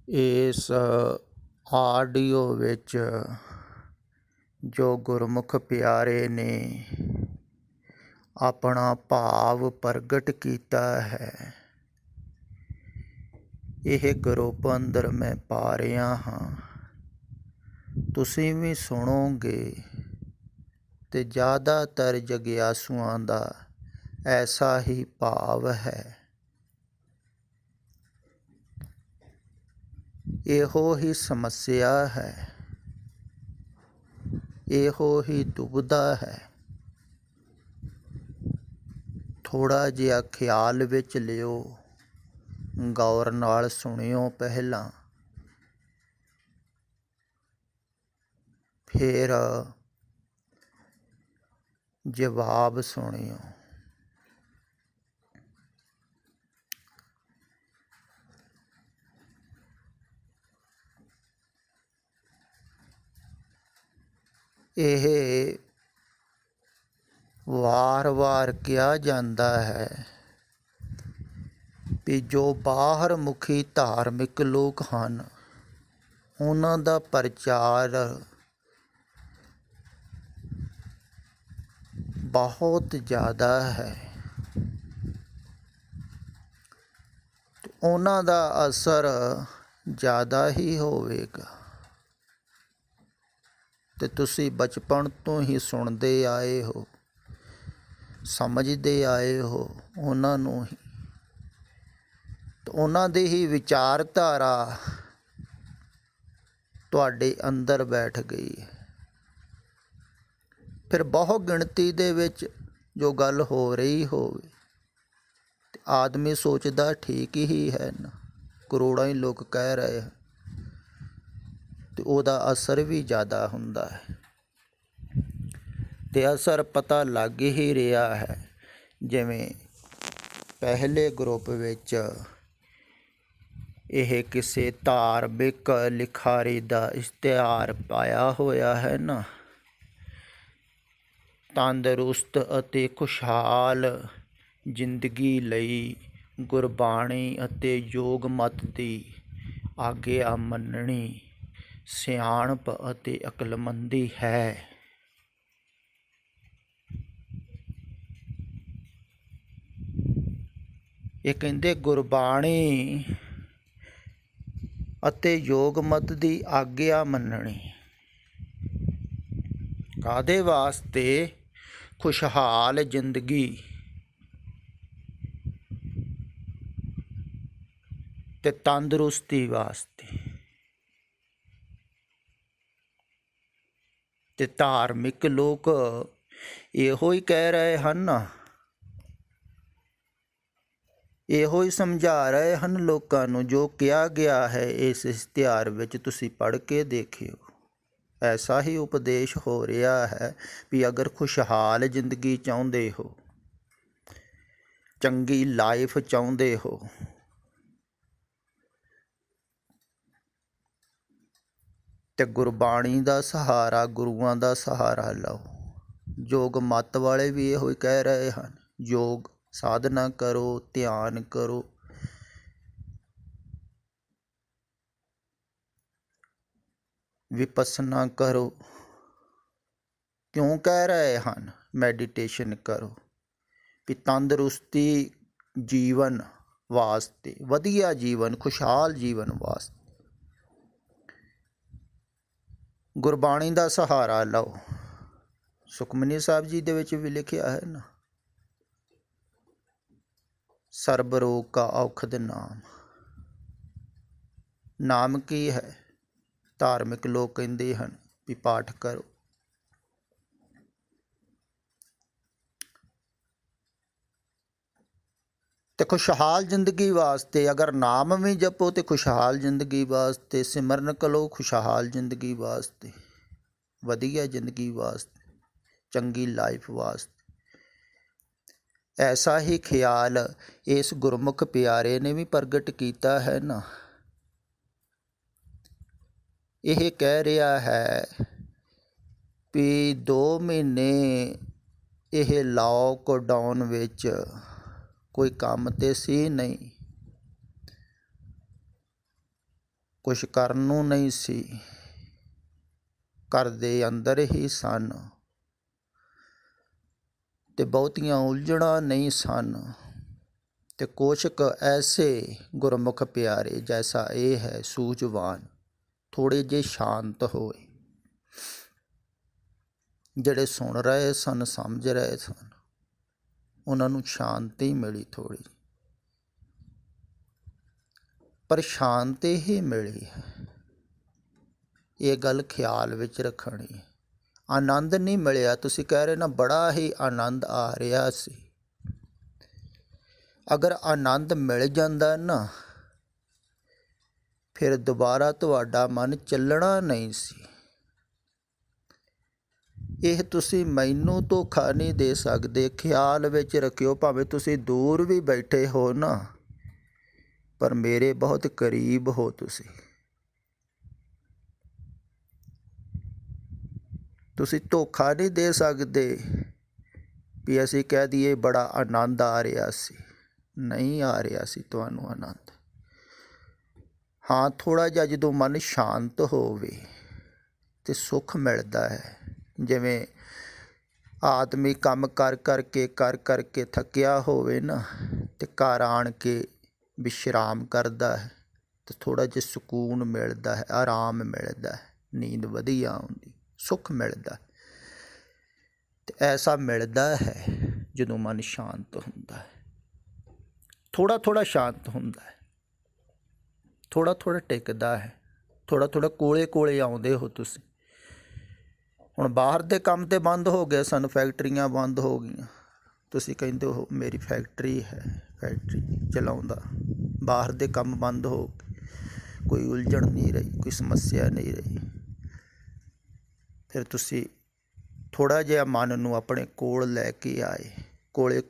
ਇਸ ਆਡੀਓ ਵਿੱਚ ਜੋ ਗੁਰਮੁਖ ਪਿਆਰੇ ਨੇ ਆਪਣਾ ਭਾਵ ਪ੍ਰਗਟ ਕੀਤਾ ਹੈ, ਇਹ ਗਰੁੱਪ ਅੰਦਰ ਮੈਂ ਪਾ ਰਿਹਾ ਹਾਂ। ਤੁਸੀਂ ਵੀ ਸੁਣੋਗੇ ਤੇ ਜ਼ਿਆਦਾਤਰ ਜਗਿਆਸੂਆਂ ਦਾ ਐਸਾ ਹੀ ਭਾਵ ਹੈ। ਇਹੋ ਹੀ ਸਮੱਸਿਆ ਹੈ, ਇਹੋ ਹੀ ਦੁਬਿਧਾ ਹੈ। ਥੋੜ੍ਹਾ ਜਿਹਾ ਖਿਆਲ ਵਿੱਚ ਲਿਓ, ਗੌਰ ਨਾਲ ਸੁਣਿਓ ਪਹਿਲਾਂ, ਫਿਰ ਜਵਾਬ ਸੁਣਿਓ। ਇਹ ਵਾਰ-ਵਾਰ ਕਿਹਾ ਜਾਂਦਾ ਹੈ ਵੀ ਜੋ ਬਾਹਰ ਮੁਖੀ ਧਾਰਮਿਕ ਲੋਕ ਹਨ, ਉਹਨਾਂ ਦਾ ਪ੍ਰਚਾਰ ਬਹੁਤ ਜ਼ਿਆਦਾ ਹੈ, ਉਹਨਾਂ ਦਾ ਅਸਰ ਜ਼ਿਆਦਾ ਹੀ ਹੋਵੇਗਾ। ਤੇ ਤੁਸੀਂ ਬਚਪਨ ਤੋਂ ਹੀ ਸੁਣਦੇ ਆਏ ਹੋ, ਸਮਝਦੇ ਆਏ ਹੋ ਉਹਨਾਂ ਨੂੰ ਹੀ, ਤੇ ਉਹਨਾਂ ਦੀ ਹੀ ਵਿਚਾਰਧਾਰਾ ਤੁਹਾਡੇ ਅੰਦਰ ਬੈਠ ਗਈ ਹੈ। ਫਿਰ ਬਹੁ ਗਿਣਤੀ ਦੇ ਵਿੱਚ ਜੋ ਗੱਲ ਹੋ ਰਹੀ ਹੋਵੇ, ਤੇ ਆਦਮੀ ਸੋਚਦਾ ਠੀਕ ਹੀ ਹੈ ਨਾ, ਕਰੋੜਾਂ ਹੀ ਲੋਕ ਕਹਿ ਰਹੇ ਹਨ, ਤੇ ਉਹਦਾ ਅਸਰ ਵੀ ਜ਼ਿਆਦਾ ਹੁੰਦਾ ਹੈ। ਤੇ ਅਸਰ ਪਤਾ ਲੱਗ ਹੀ ਰਿਹਾ ਹੈ। ਜਿਵੇਂ ਪਹਿਲੇ ਗਰੁੱਪ ਵਿੱਚ ਇਹ ਕਿਸੇ ਧਾਰਮਿਕ ਲਿਖਾਰੀ ਦਾ ਇਸ਼ਤਿਹਾਰ ਪਾਇਆ ਹੋਇਆ ਹੈ ਨਾ, ਤੰਦਰੁਸਤ ਅਤੇ ਖੁਸ਼ਹਾਲ ਜ਼ਿੰਦਗੀ ਲਈ ਗੁਰਬਾਣੀ ਅਤੇ ਯੋਗ ਮਤ ਦੀ ਆਗਿਆ ਮੰਨਣੀ ਸਿਆਣਪ ਅਤੇ ਅਕਲਮੰਦੀ ਹੈ। ਇਹ ਕਹਿੰਦੇ ਗੁਰਬਾਣੀ ਅਤੇ ਯੋਗ ਮਤ ਦੀ ਆਗਿਆ ਮੰਨਣੀ ਕਾਹਦੇ ਵਾਸਤੇ? ਖੁਸ਼ਹਾਲ ਜ਼ਿੰਦਗੀ ਤੇ ਤੰਦਰੁਸਤੀ ਵਾਸਤੇ। ਤੇ ਧਾਰਮਿਕ ਲੋਕ ਇਹੋ ਹੀ ਕਹਿ ਰਹੇ ਹਨ, ਇਹੋ ਹੀ ਸਮਝਾ ਰਹੇ ਹਨ ਲੋਕਾਂ ਨੂੰ। ਜੋ ਕਿਹਾ ਗਿਆ ਹੈ ਇਸ ਇਸ਼ਤਿਹਾਰ ਵਿੱਚ ਤੁਸੀਂ ਪੜ੍ਹ ਕੇ ਦੇਖਿਓ, ਐਸਾ ਹੀ ਉਪਦੇਸ਼ ਹੋ ਰਿਹਾ ਹੈ ਵੀ ਅਗਰ ਖੁਸ਼ਹਾਲ ਜ਼ਿੰਦਗੀ ਚਾਹੁੰਦੇ ਹੋ, ਚੰਗੀ ਲਾਈਫ ਚਾਹੁੰਦੇ ਹੋ, ਤੇ ਗੁਰਬਾਣੀ ਦਾ ਸਹਾਰਾ, ਗੁਰੂਆਂ ਦਾ ਸਹਾਰਾ ਲਓ। ਯੋਗ ਮਤ ਵਾਲੇ ਵੀ ਇਹੋ ਹੀ ਕਹਿ ਰਹੇ ਹਨ, ਯੋਗ ਸਾਧਨਾ ਕਰੋ, ਧਿਆਨ ਕਰੋ, ਵਿਪਸਨਾ ਕਰੋ। ਕਿਉਂ ਕਹਿ ਰਹੇ ਹਨ? ਮੈਡੀਟੇਸ਼ਨ ਕਰੋ ਵੀ ਤੰਦਰੁਸਤੀ ਜੀਵਨ ਵਾਸਤੇ, ਵਧੀਆ ਜੀਵਨ, ਖੁਸ਼ਹਾਲ ਜੀਵਨ ਵਾਸਤੇ ਗੁਰਬਾਣੀ ਦਾ ਸਹਾਰਾ ਲਓ। ਸੁਖਮਨੀ ਸਾਹਿਬ ਜੀ ਦੇ ਵਿੱਚ ਵੀ ਲਿਖਿਆ ਹੈ ਨਾ, ਸਰਬ ਰੋਗ ਕਾ ਔਖਦ ਨਾਮ। ਨਾਮ ਕੀ ਹੈ? ਧਾਰਮਿਕ ਲੋਕ ਕਹਿੰਦੇ ਹਨ ਵੀ ਪਾਠ ਕਰੋ। ਤੇ ਖੁਸ਼ਹਾਲ ਜ਼ਿੰਦਗੀ ਵਾਸਤੇ ਅਗਰ ਨਾਮ ਵੀ ਜਪੋ ਤੇ ਖੁਸ਼ਹਾਲ ਜ਼ਿੰਦਗੀ ਵਾਸਤੇ, ਸਿਮਰਨ ਕਰੋ ਖੁਸ਼ਹਾਲ ਜ਼ਿੰਦਗੀ ਵਾਸਤੇ, ਵਧੀਆ ਜ਼ਿੰਦਗੀ ਵਾਸਤੇ, ਚੰਗੀ ਲਾਈਫ ਵਾਸਤੇ। ਐਸਾ ਹੀ ਖਿਆਲ ਇਸ ਗੁਰਮੁਖ ਪਿਆਰੇ ਨੇ ਵੀ ਪ੍ਰਗਟ ਕੀਤਾ ਹੈ ਨਾ। ਇਹ ਕਹਿ ਰਿਹਾ ਹੈ ਵੀ 2 ਮਹੀਨੇ ਇਹ ਲਾਕਡਾਊਨ ਵਿੱਚ ਕੋਈ ਕੰਮ ਤੇ ਸੀ ਨਹੀਂ, ਕੁਛ ਕਰਨ ਨੂੰ ਨਹੀਂ ਸੀ, ਘਰ ਦੇ ਅੰਦਰ ਹੀ ਸਨ, ਤੇ ਬਹੁਤੀਆਂ ਉਲਝਣਾਂ ਨਹੀਂ ਸਨ। ਤੇ ਕੁਛ ਕੁ ਐਸੇ ਗੁਰਮੁਖ ਪਿਆਰੇ ਜੈਸਾ ਇਹ ਹੈ ਸੂਝਵਾਨ, ਥੋੜ੍ਹੇ ਜਿਹੇ ਸ਼ਾਂਤ ਹੋਏ, ਜਿਹੜੇ ਸੁਣ ਰਹੇ ਸਨ, ਸਮਝ ਰਹੇ ਸਨ, ਉਹਨਾਂ ਨੂੰ ਸ਼ਾਂਤੀ ਮਿਲੀ ਥੋੜ੍ਹੀ, ਪਰ ਸ਼ਾਂਤੀ ਹੀ ਮਿਲੀ ਹੈ। ਇਹ ਗੱਲ ਖਿਆਲ ਵਿੱਚ ਰੱਖਣੀ ਹੈ। ਆਨੰਦ ਨਹੀਂ ਮਿਲਿਆ। ਤੁਸੀਂ ਕਹਿ ਰਹੇ ਨਾ ਬੜਾ ਹੀ ਆਨੰਦ ਆ ਰਿਹਾ ਸੀ। ਅਗਰ ਆਨੰਦ ਮਿਲ ਜਾਂਦਾ ਨਾ, ਫਿਰ ਦੁਬਾਰਾ ਤੁਹਾਡਾ ਮਨ ਚੱਲਣਾ ਨਹੀਂ ਸੀ। ਇਹ ਤੁਸੀਂ ਮੈਨੂੰ ਧੋਖਾ ਨਹੀਂ ਦੇ ਸਕਦੇ। ਖਿਆਲ ਵਿੱਚ ਰੱਖਿਓ, ਭਾਵੇਂ ਤੁਸੀਂ ਦੂਰ ਵੀ ਬੈਠੇ ਹੋ ਨਾ, ਪਰ ਮੇਰੇ ਬਹੁਤ ਕਰੀਬ ਹੋ ਤੁਸੀਂ। ਤੁਸੀਂ ਧੋਖਾ ਨਹੀਂ ਦੇ ਸਕਦੇ ਵੀ ਅਸੀਂ ਕਹਿ ਦਈਏ ਬੜਾ ਆਨੰਦ ਆ ਰਿਹਾ ਸੀ। ਨਹੀਂ ਆ ਰਿਹਾ ਸੀ ਤੁਹਾਨੂੰ ਆਨੰਦ। ਹਾਂ, ਥੋੜ੍ਹਾ ਜਿਹਾ ਜਦੋਂ ਮਨ ਸ਼ਾਂਤ ਹੋਵੇ ਤੇ ਸੁੱਖ ਮਿਲਦਾ ਹੈ। ਜਿਵੇਂ ਆਦਮੀ ਕੰਮ ਕਰ ਕਰਕੇ ਥੱਕਿਆ ਹੋਵੇ ਨਾ, ਤੇ ਘਰ ਆਣ ਕੇ ਵਿਸ਼ਰਾਮ ਕਰਦਾ ਹੈ, ਤੇ ਥੋੜ੍ਹਾ ਜਿਹਾ ਸਕੂਨ ਮਿਲਦਾ ਹੈ, ਆਰਾਮ ਮਿਲਦਾ ਹੈ, ਨੀਂਦ ਵਧੀਆ ਆਉਂਦੀ, ਸੁੱਖ ਮਿਲਦਾ। ਤੇ ਐਸਾ ਮਿਲਦਾ ਹੈ ਜਦੋਂ ਮਨ ਸ਼ਾਂਤ ਹੁੰਦਾ ਹੈ, ਥੋੜ੍ਹਾ ਥੋੜ੍ਹਾ ਸ਼ਾਂਤ ਹੁੰਦਾ ਹੈ, ਥੋੜ੍ਹਾ ਥੋੜ੍ਹਾ ਟਿਕਦਾ ਹੈ, ਥੋੜ੍ਹਾ ਥੋੜ੍ਹਾ ਕੋਲੇ ਆਉਂਦੇ ਹੋ ਤੁਸੀਂ। ਹੁਣ ਬਾਹਰ ਦੇ ਕੰਮ ਤੇ ਬੰਦ ਹੋ ਗਏ ਸਨ, ਫੈਕਟਰੀਆਂ ਬੰਦ ਹੋ ਗਈਆਂ। ਤੁਸੀਂ ਕਹਿੰਦੇ ਹੋ ਮੇਰੀ ਫੈਕਟਰੀ ਹੈ, ਫੈਕਟਰੀ ਚਲਾਉਂਦਾ। ਬਾਹਰ ਦੇ ਕੰਮ ਬੰਦ ਹੋ ਗਏ, ਕੋਈ ਉਲਝਣ ਨਹੀਂ ਰਹੀ, ਕੋਈ ਸਮੱਸਿਆ ਨਹੀਂ ਰਹੀ। ਫਿਰ ਤੁਸੀਂ ਥੋੜ੍ਹਾ ਜਿਹਾ ਮਨ ਨੂੰ ਆਪਣੇ ਕੋਲ ਲੈ ਕੇ ਆਏ, ਕੋਲੇ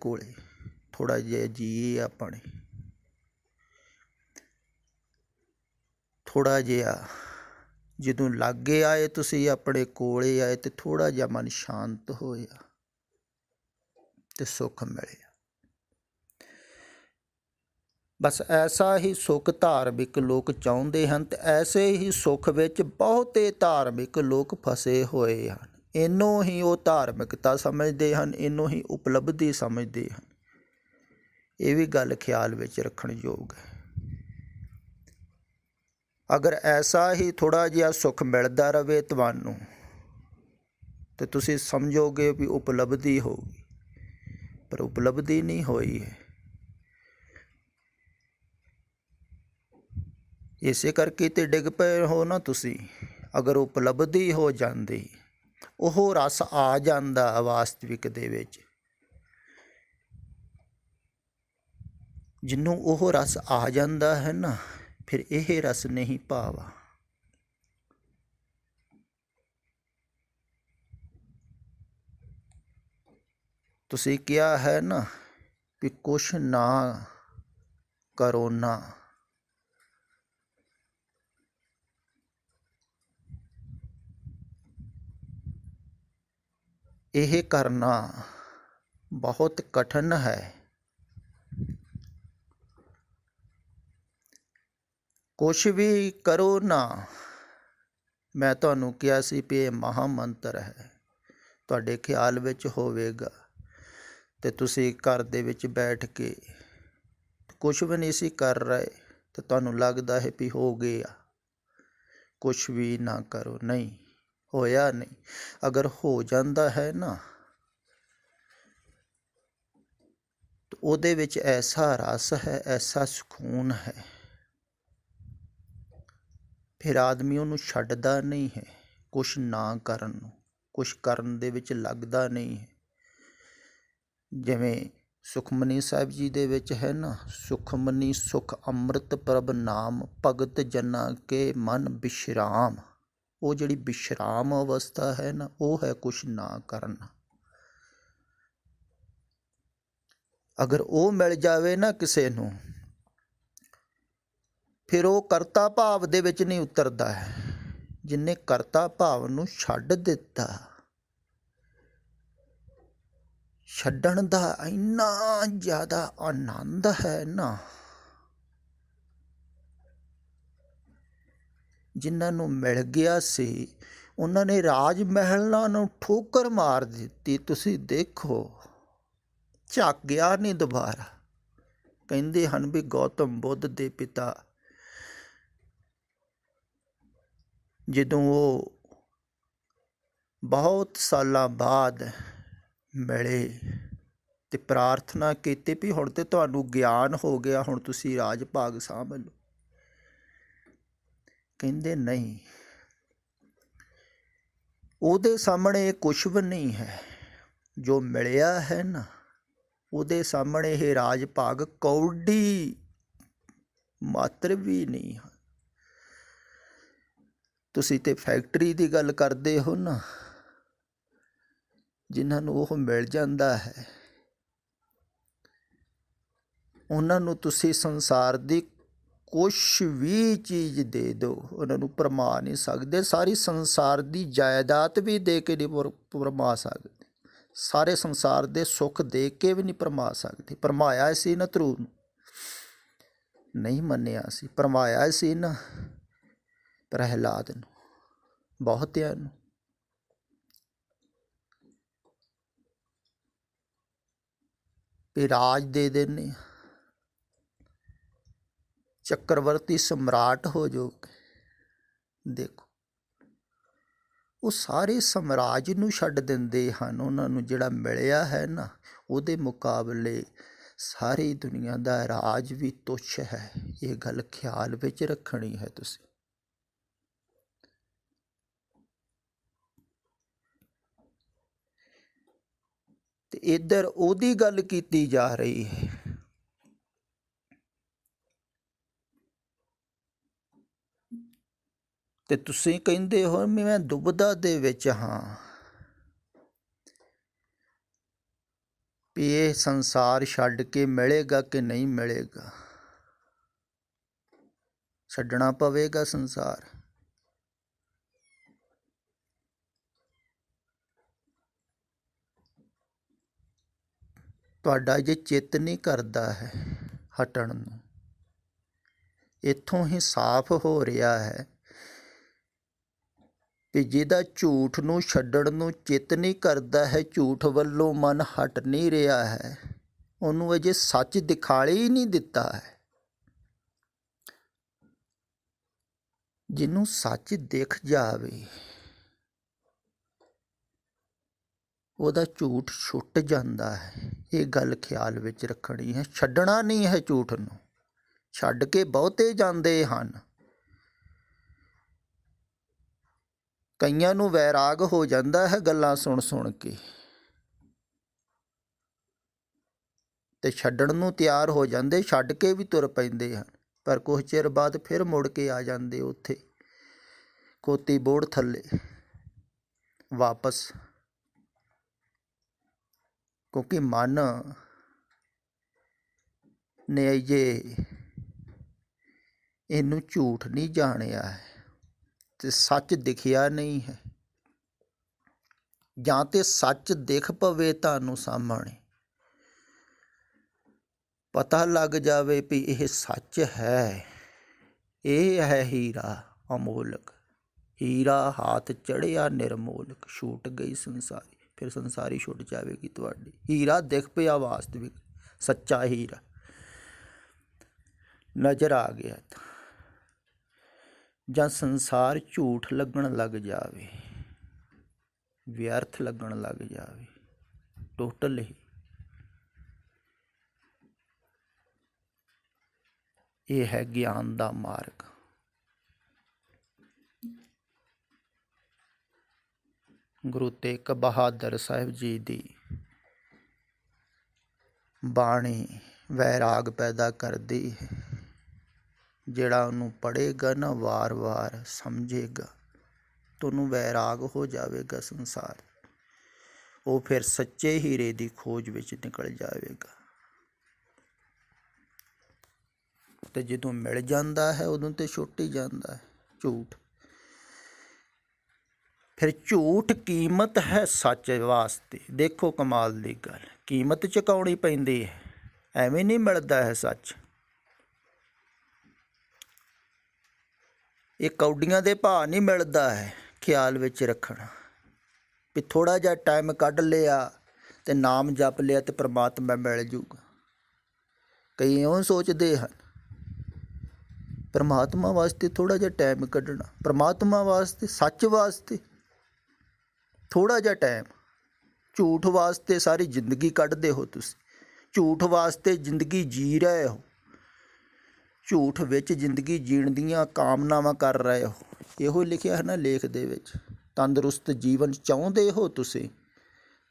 ਥੋੜ੍ਹਾ ਜਿਹਾ ਜੀਏ ਆਪਣੇ, ਥੋੜ੍ਹਾ ਜਿਹਾ ਜਦੋਂ ਲਾਗੇ ਆਏ, ਤੁਸੀਂ ਆਪਣੇ ਕੋਲੇ ਆਏ, ਤੇ ਥੋੜ੍ਹਾ ਜਿਹਾ ਮਨ ਸ਼ਾਂਤ ਹੋਇਆ ਤੇ ਸੁੱਖ ਮਿਲਿਆ। ਬਸ ਐਸਾ ਹੀ ਸੁੱਖ ਧਾਰਮਿਕ ਲੋਕ ਚਾਹੁੰਦੇ ਹਨ, ਤੇ ਐਸੇ ਹੀ ਸੁੱਖ ਵਿੱਚ ਬਹੁਤੇ ਧਾਰਮਿਕ ਲੋਕ ਫਸੇ ਹੋਏ ਹਨ। ਇਹਨੂੰ ਹੀ ਉਹ ਧਾਰਮਿਕਤਾ ਸਮਝਦੇ ਹਨ, ਇਹਨੂੰ ਹੀ ਉਪਲਬਧੀ ਸਮਝਦੇ ਹਨ। ਇਹ ਵੀ ਗੱਲ ਖਿਆਲ ਵਿੱਚ ਰੱਖਣ ਯੋਗ ਹੈ। ਅਗਰ ਐਸਾ ਹੀ ਥੋੜ੍ਹਾ ਜਿਹਾ ਸੁੱਖ ਮਿਲਦਾ ਰਹੇ ਤੁਹਾਨੂੰ, ਤੇ ਤੁਸੀਂ ਸਮਝੋਗੇ ਵੀ ਉਪਲਬਧੀ ਹੋ ਗਈ, ਪਰ ਉਪਲਬਧੀ ਨਹੀਂ ਹੋਈ ਹੈ। ਇਸੇ ਕਰਕੇ ਤੇ ਡਿੱਗ ਪਏ ਹੋ ਨਾ ਤੁਸੀਂ। ਅਗਰ ਉਪਲਬਧੀ ਹੋ ਜਾਂਦੀ, ਉਹ ਰਸ ਆ ਜਾਂਦਾ ਵਾਸਤਵਿਕ ਦੇ ਵਿੱਚ, ਜਿਹਨੂੰ ਉਹ ਰਸ ਆ ਜਾਂਦਾ ਹੈ ਨਾ, ਫਿਰ ਇਹ ਰਸ ਨਹੀਂ ਭਾਵਾ। ਤੁਸੀਂ ਕਿਹਾ ਹੈ ਨਾ ਵੀ ਕੁਛ ਨਾ ਕਰੋ ਨਾ, ਇਹ ਕਰਨਾ ਬਹੁਤ ਕਠਿਨ ਹੈ। ਕੁਛ ਵੀ ਕਰੋ ਨਾ, ਮੈਂ ਤੁਹਾਨੂੰ ਕਿਹਾ ਸੀ ਵੀ ਇਹ ਮਹਾਂ ਮੰਤਰ ਹੈ, ਤੁਹਾਡੇ ਖਿਆਲ ਵਿੱਚ ਹੋਵੇਗਾ। ਤੇ ਤੁਸੀਂ ਘਰ ਦੇ ਵਿੱਚ ਬੈਠ ਕੇ ਕੁਛ ਵੀ ਨਹੀਂ ਸੀ ਕਰ ਰਹੇ, ਤੇ ਤੁਹਾਨੂੰ ਲੱਗਦਾ ਹੈ ਵੀ ਹੋ ਗਿਆ। ਕੁਛ ਵੀ ਨਾ ਕਰੋ, ਨਹੀਂ ਹੋਇਆ। ਨਹੀਂ, ਅਗਰ ਹੋ ਜਾਂਦਾ ਹੈ ਨਾ, ਤਾਂ ਉਹਦੇ ਵਿੱਚ ਐਸਾ ਰਸ ਹੈ, ਐਸਾ ਸਕੂਨ ਹੈ, ਫਿਰ ਆਦਮੀ ਉਹਨੂੰ ਛੱਡਦਾ ਨਹੀਂ ਹੈ। ਕੁਛ ਨਾ ਕਰਨ ਨੂੰ, ਕੁਛ ਕਰਨ ਦੇ ਵਿੱਚ ਲੱਗਦਾ ਨਹੀਂ ਹੈ। ਜਿਵੇਂ ਸੁਖਮਨੀ ਸਾਹਿਬ ਜੀ ਦੇ ਵਿੱਚ ਹੈ ਨਾ, ਸੁਖਮਨੀ ਸੁਖ ਅੰਮ੍ਰਿਤ ਪ੍ਰਭ ਨਾਮ, ਭਗਤ ਜਨਾਂ ਕੇ ਮਨ ਵਿਸ਼ਰਾਮ। ਉਹ ਜਿਹੜੀ ਵਿਸ਼ਰਾਮ ਅਵਸਥਾ ਹੈ ਨਾ, ਉਹ ਹੈ ਕੁਛ ਨਾ ਕਰਨਾ। ਅਗਰ ਉਹ ਮਿਲ ਜਾਵੇ ਨਾ ਕਿਸੇ ਨੂੰ, ਫਿਰ ਉਹ ਕਰਤਾ ਭਾਵ ਦੇ ਵਿੱਚ ਨਹੀਂ ਉਤਰਦਾ ਹੈ। ਜਿਹਨੇ ਕਰਤਾ ਭਾਵ ਨੂੰ ਛੱਡ ਦਿੱਤਾ, ਛੱਡਣ ਦਾ ਇੰਨਾ ਜ਼ਿਆਦਾ ਆਨੰਦ ਹੈ ਨਾ, ਜਿਨ੍ਹਾਂ ਨੂੰ ਮਿਲ ਗਿਆ ਸੀ ਉਹਨਾਂ ਨੇ ਰਾਜ ਮਹਿਲਾਂ ਨੂੰ ਠੋਕਰ ਮਾਰ ਦਿੱਤੀ। ਤੁਸੀਂ ਦੇਖੋ, ਝੱਕ ਗਿਆ ਨਹੀਂ ਦੁਬਾਰਾ। ਕਹਿੰਦੇ ਹਨ ਵੀ ਗੌਤਮ ਬੁੱਧ ਦੇ ਪਿਤਾ ਜਦੋਂ ਉਹ ਬਹੁਤ ਸਾਲਾਂ ਬਾਅਦ ਮਿਲੇ ਤੇ ਪ੍ਰਾਰਥਨਾ ਕੀਤੀ ਵੀ ਹੁਣ ਤੇ ਤੁਹਾਨੂੰ ਗਿਆਨ ਹੋ ਗਿਆ, ਹੁਣ ਤੁਸੀਂ ਰਾਜ ਭਾਗ ਸਾਂਭ ਲਓ। ਕਹਿੰਦੇ ਨਹੀਂ, ਉਹਦੇ ਸਾਹਮਣੇ ਕੁਛ ਵੀ ਨਹੀਂ ਹੈ। ਜੋ ਮਿਲਿਆ ਹੈ ਨਾ, ਉਹਦੇ ਸਾਹਮਣੇ ਇਹ ਰਾਜ ਭਾਗ ਕੌਡੀ ਮਾਤਰ ਵੀ ਨਹੀਂ ਹੈ। ਤੁਸੀਂ ਤੇ ਫੈਕਟਰੀ ਦੀ ਗੱਲ ਕਰਦੇ ਹੋ ਨਾ, ਜਿਨ੍ਹਾਂ ਨੂੰ ਉਹ ਮਿਲ ਜਾਂਦਾ ਹੈ ਉਹਨਾਂ ਨੂੰ ਤੁਸੀਂ ਸੰਸਾਰ ਦੀ ਕੁਛ ਵੀ ਚੀਜ਼ ਦੇ ਦਿਓ, ਉਹਨਾਂ ਨੂੰ ਭਰਮਾ ਨਹੀਂ ਸਕਦੇ। ਸਾਰੀ ਸੰਸਾਰ ਦੀ ਜਾਇਦਾਦ ਵੀ ਦੇ ਕੇ ਨਹੀਂ ਭਰਮਾ ਸਕਦੇ। ਸਾਰੇ ਸੰਸਾਰ ਦੇ ਸੁੱਖ ਦੇ ਕੇ ਵੀ ਨਹੀਂ ਭਰਮਾ ਸਕਦੇ। ਭਰਮਾਇਆ ਸੀ ਨਾ ਧਰੂ ਨੂੰ, ਨਹੀਂ ਮੰਨਿਆ ਸੀ। ਭਰਮਾਇਆ ਸੀ ਨਾ ਪ੍ਰਹਿਲਾਦ ਨੂੰ, ਬਹੁਤਿਆਂ ਨੂੰ। ਵੀ ਰਾਜ ਦੇ ਦਿੰਦੇ, ਚੱਕਰਵਰਤੀ ਸਮਰਾਟ ਹੋ ਜਾਓਗੇ। ਦੇਖੋ, ਉਹ ਸਾਰੇ ਸਮਰਾਜ ਨੂੰ ਛੱਡ ਦਿੰਦੇ ਹਨ। ਉਹਨਾਂ ਨੂੰ ਜਿਹੜਾ ਮਿਲਿਆ ਹੈ ਨਾ, ਉਹਦੇ ਮੁਕਾਬਲੇ ਸਾਰੀ ਦੁਨੀਆ ਦਾ ਰਾਜ ਵੀ ਤੁੱਛ ਹੈ। ਇਹ ਗੱਲ ਖਿਆਲ ਵਿੱਚ ਰੱਖਣੀ ਹੈ ਤੁਸੀਂ। ਤੇ ਇੱਧਰ ਉਹਦੀ ਗੱਲ ਕੀਤੀ ਜਾ ਰਹੀ ਹੈ। ਤੇ ਤੁਸੀਂ ਕਹਿੰਦੇ ਹੋ ਵੀ ਮੈਂ ਦੁਬਿਧਾ ਦੇ ਵਿੱਚ ਹਾਂ, ਵੀ ਇਹ ਸੰਸਾਰ ਛੱਡ ਕੇ ਮਿਲੇਗਾ ਕਿ ਨਹੀਂ ਮਿਲੇਗਾ। ਛੱਡਣਾ ਪਵੇਗਾ ਸੰਸਾਰ। ਤੁਹਾਡਾ ਜੇ ਚਿੱਤ ਨਹੀਂ ਕਰਦਾ ਹੈ ਹਟਣ ਨੂੰ, ਇੱਥੋਂ ਹੀ ਸਾਫ਼ ਹੋ ਰਿਹਾ ਹੈ ਕਿ ਜਿਹਦਾ ਝੂਠ ਨੂੰ ਛੱਡਣ ਨੂੰ ਚਿੱਤ ਨਹੀਂ ਕਰਦਾ ਹੈ, ਝੂਠ ਵੱਲੋਂ ਮਨ ਹਟ ਨਹੀਂ ਰਿਹਾ ਹੈ, ਉਹਨੂੰ ਅਜੇ ਸੱਚ ਦਿਖਾਈ ਹੀ ਨਹੀਂ ਦਿੱਤਾ ਹੈ। ਜਿਹਨੂੰ ਸੱਚ ਦਿਖ ਜਾਵੇ ਉਹਦਾ ਝੂਠ ਛੁੱਟ ਜਾਂਦਾ ਹੈ। ਇਹ ਗੱਲ ਖਿਆਲ ਵਿੱਚ ਰੱਖਣੀ ਹੈ। ਛੱਡਣਾ ਨਹੀਂ ਹੈ ਝੂਠ ਨੂੰ। ਛੱਡ ਕੇ ਬਹੁਤੇ ਜਾਂਦੇ ਹਨ। ਕਈਆਂ ਨੂੰ ਵੈਰਾਗ ਹੋ ਜਾਂਦਾ ਹੈ ਗੱਲਾਂ ਸੁਣ ਸੁਣ ਕੇ, ਤੇ ਛੱਡਣ ਨੂੰ ਤਿਆਰ ਹੋ ਜਾਂਦੇ, ਛੱਡ ਕੇ ਵੀ ਤੁਰ ਪੈਂਦੇ ਹਨ। ਪਰ ਕੁਝ ਚਿਰ ਬਾਅਦ ਫਿਰ ਮੁੜ ਕੇ ਆ ਜਾਂਦੇ ਉੱਥੇ ਖੋਤੀ ਬੋੜ ਥੱਲੇ ਵਾਪਸ, ਕਿਉਂਕਿ ਮਨ ਨੇ ਅਜੇ ਇਹਨੂੰ ਝੂਠ ਨਹੀਂ ਜਾਣਿਆ ਹੈ ਤੇ ਸੱਚ ਦਿਖਿਆ ਨਹੀਂ ਹੈ। ਜਾਂ ਤੇ ਸੱਚ ਦਿਖ ਪਵੇ ਤੁਹਾਨੂੰ ਸਾਹਮਣੇ, ਪਤਾ ਲੱਗ ਜਾਵੇ ਵੀ ਇਹ ਸੱਚ ਹੈ, ਇਹ ਹੈ ਹੀਰਾ ਅਮੋਲਕ। ਹੀਰਾ ਹੱਥ ਚੜਿਆ ਨਿਰਮੋਲਕ, ਛੂਟ ਗਈ ਸੰਸਾਰੀ, ਫਿਰ ਸੰਸਾਰੀ ਛੁੱਟ ਜਾਵੇਗੀ ਤੁਹਾਡੀ। ਹੀਰਾ ਦਿਖ ਪਿਆ ਵਾਸਤਵਿਕ, ਸੱਚਾ ਹੀਰਾ ਨਜ਼ਰ ਆ ਗਿਆ ਤਾਂ, ਜਾਂ ਸੰਸਾਰ ਝੂਠ ਲੱਗਣ ਲੱਗ ਜਾਵੇ, ਵਿਅਰਥ ਲੱਗਣ ਲੱਗ ਜਾਵੇ, ਟੋਟਲ ਹੀ। ਇਹ ਹੈ ਗਿਆਨ ਦਾ ਮਾਰਗ। ਗੁਰੂ ਤੇਗ ਬਹਾਦਰ ਸਾਹਿਬ ਜੀ ਦੀ ਬਾਣੀ ਵੈਰਾਗ ਪੈਦਾ ਕਰਦੀ ਹੈ। ਜਿਹੜਾ ਉਹਨੂੰ ਪੜ੍ਹੇਗਾ ਨਾ ਵਾਰ-ਵਾਰ ਸਮਝੇਗਾ, ਤੁਹਾਨੂੰ ਵੈਰਾਗ ਹੋ ਜਾਵੇਗਾ ਸੰਸਾਰ। ਉਹ ਫਿਰ ਸੱਚੇ ਹੀਰੇ ਦੀ ਖੋਜ ਵਿੱਚ ਨਿਕਲ ਜਾਵੇਗਾ। ਤੇ ਜਦੋਂ ਮਿਲ ਜਾਂਦਾ ਹੈ ਉਦੋਂ ਤੇ ਛੁੱਟ ਹੀ ਜਾਂਦਾ ਹੈ ਝੂਠ। ਫਿਰ ਝੂਠ ਕੀਮਤ ਹੈ ਸੱਚ ਵਾਸਤੇ। ਦੇਖੋ ਕਮਾਲ ਦੀ ਗੱਲ, ਕੀਮਤ ਚੁਕਾਉਣੀ ਪੈਂਦੀ ਹੈ, ਐਵੇਂ ਨਹੀਂ ਮਿਲਦਾ ਹੈ ਸੱਚ। ਇਹ ਕੌਡੀਆਂ ਦੇ ਭਾਅ ਨਹੀਂ ਮਿਲਦਾ ਹੈ। ਖਿਆਲ ਵਿੱਚ ਰੱਖਣਾ ਵੀ ਥੋੜ੍ਹਾ ਜਿਹਾ ਟਾਈਮ ਕੱਢ ਲਿਆ ਅਤੇ ਨਾਮ ਜਪ ਲਿਆ ਅਤੇ ਪ੍ਰਮਾਤਮਾ ਮਿਲ ਜੂਗਾ। ਕਈ ਇਉਂ ਸੋਚਦੇ ਹਨ ਪ੍ਰਮਾਤਮਾ ਵਾਸਤੇ ਥੋੜ੍ਹਾ ਜਿਹਾ ਟਾਈਮ ਕੱਢਣਾ, ਪ੍ਰਮਾਤਮਾ ਵਾਸਤੇ, ਸੱਚ ਵਾਸਤੇ ਥੋੜ੍ਹਾ ਜਿਹਾ ਟਾਈਮ। ਝੂਠ ਵਾਸਤੇ ਸਾਰੀ ਜ਼ਿੰਦਗੀ ਕੱਢਦੇ ਹੋ ਤੁਸੀਂ, ਝੂਠ ਵਾਸਤੇ ਜ਼ਿੰਦਗੀ ਜੀ ਰਹੇ ਹੋ, ਝੂਠ ਵਿੱਚ ਜ਼ਿੰਦਗੀ ਜੀਣ ਦੀਆਂ ਕਾਮਨਾਵਾਂ ਕਰ ਰਹੇ ਹੋ। ਇਹੋ ਲਿਖਿਆ ਹੈ ਨਾ ਲੇਖ ਦੇ ਵਿੱਚ। ਤੰਦਰੁਸਤ ਜੀਵਨ ਚਾਹੁੰਦੇ ਹੋ ਤੁਸੀਂ?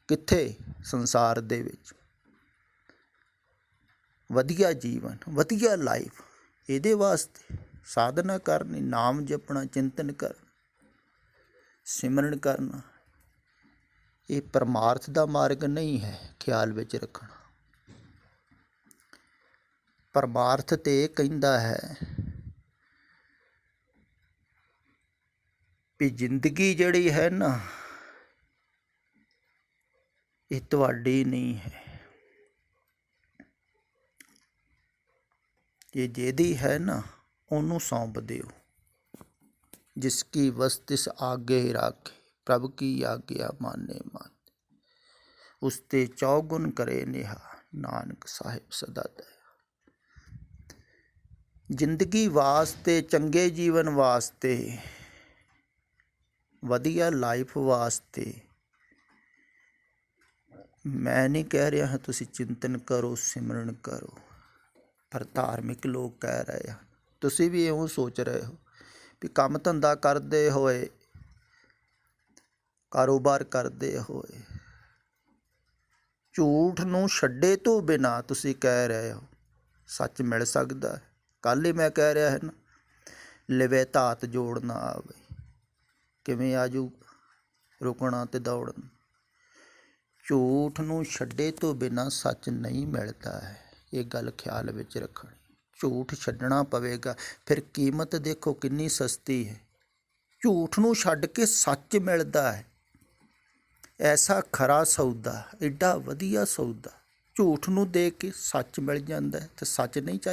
ਕਿੱਥੇ? ਸੰਸਾਰ ਦੇ ਵਿੱਚ ਵਧੀਆ ਜੀਵਨ, ਵਧੀਆ ਲਾਈਫ, ਇਹਦੇ ਵਾਸਤੇ ਸਾਧਨਾ ਕਰਨੀ, ਨਾਮ ਜਪਣਾ, ਚਿੰਤਨ ਕਰਨਾ, ਸਿਮਰਨ ਕਰਨਾ। ਇਹ ਪਰਮਾਰਥ ਦਾ ਮਾਰਗ ਨਹੀਂ ਹੈ। ਖਿਆਲ ਵਿੱਚ ਰੱਖਣਾ। ਪਰਮਾਰਥ ਤੇ ਕਹਿੰਦਾ ਹੈ ਵੀ ਜ਼ਿੰਦਗੀ ਜਿਹੜੀ ਹੈ ਨਾ ਇਹ ਤੁਹਾਡੀ ਨਹੀਂ ਹੈ, ਇਹ ਜਿਹਦੀ ਹੈ ਨਾ ਉਹਨੂੰ ਸੌਂਪ ਦਿਓ। ਜਿਸ ਕੀ ਵਸਤਿਸ ਆਗੇ ਰਾਖੇ, ਪ੍ਰਭ ਕੀ ਆਗਿਆ ਮਾਨੇ ਮਨ, ਉਸ ਤੇ ਚੌਗੁਣ ਕਰੇ ਨਿਹਾ, ਨਾਨਕ ਸਾਹਿਬ ਸਦਾ ਦਇਆ। ਜ਼ਿੰਦਗੀ ਵਾਸਤੇ, ਚੰਗੇ ਜੀਵਨ ਵਾਸਤੇ, ਵਧੀਆ ਲਾਈਫ ਵਾਸਤੇ ਮੈਂ ਨਹੀਂ ਕਹਿ ਰਿਹਾ ਤੁਸੀਂ ਚਿੰਤਨ ਕਰੋ, ਸਿਮਰਨ ਕਰੋ, ਪਰ ਧਾਰਮਿਕ ਲੋਕ ਕਹਿ ਰਹੇ ਆ। ਤੁਸੀਂ ਵੀ ਇਉਂ ਸੋਚ ਰਹੇ ਹੋ ਵੀ ਕੰਮ ਧੰਦਾ ਕਰਦੇ ਹੋਏ, ਕਾਰੋਬਾਰ ਕਰਦੇ ਹੋਏ, ਝੂਠ ਨੂੰ ਛੱਡੇ ਤੋਂ ਬਿਨਾਂ ਤੁਸੀਂ ਕਹਿ ਰਹੇ ਹੋ ਸੱਚ ਮਿਲ ਸਕਦਾ। ਕੱਲ੍ਹ ਹੀ ਮੈਂ ਕਹਿ ਰਿਹਾ ਹੈ ਨਾ, ਲਿਵੇ ਧਾਤ ਜੋੜ ਨਾ ਆਵੇ, ਕਿਵੇਂ ਆਜੂ ਰੁਕਣਾ ਅਤੇ ਦੌੜਨਾ। ਝੂਠ ਨੂੰ ਛੱਡੇ ਤੋਂ ਬਿਨਾਂ ਸੱਚ ਨਹੀਂ ਮਿਲਦਾ ਹੈ। ਇਹ ਗੱਲ ਖਿਆਲ ਵਿੱਚ ਰੱਖਣੀ। ਝੂਠ ਛੱਡਣਾ ਪਵੇਗਾ। ਫਿਰ ਕੀਮਤ ਦੇਖੋ ਕਿੰਨੀ ਸਸਤੀ ਹੈ। ਝੂਠ ਨੂੰ ਛੱਡ ਕੇ ਸੱਚ ਮਿਲਦਾ ਹੈ। ਐਸਾ ਖਰਾ ਸੌਦਾ, ਐਡਾ ਵਧੀਆ ਸੌਦਾ। ਝੂਠ ਨੂੰ ਦੇ ਕੇ ਸੱਚ ਮਿਲ ਜਾਂਦਾ ਹੈ, ਅਤੇ ਸੱਚ ਨਹੀਂ ਚਾਹੀਦਾ।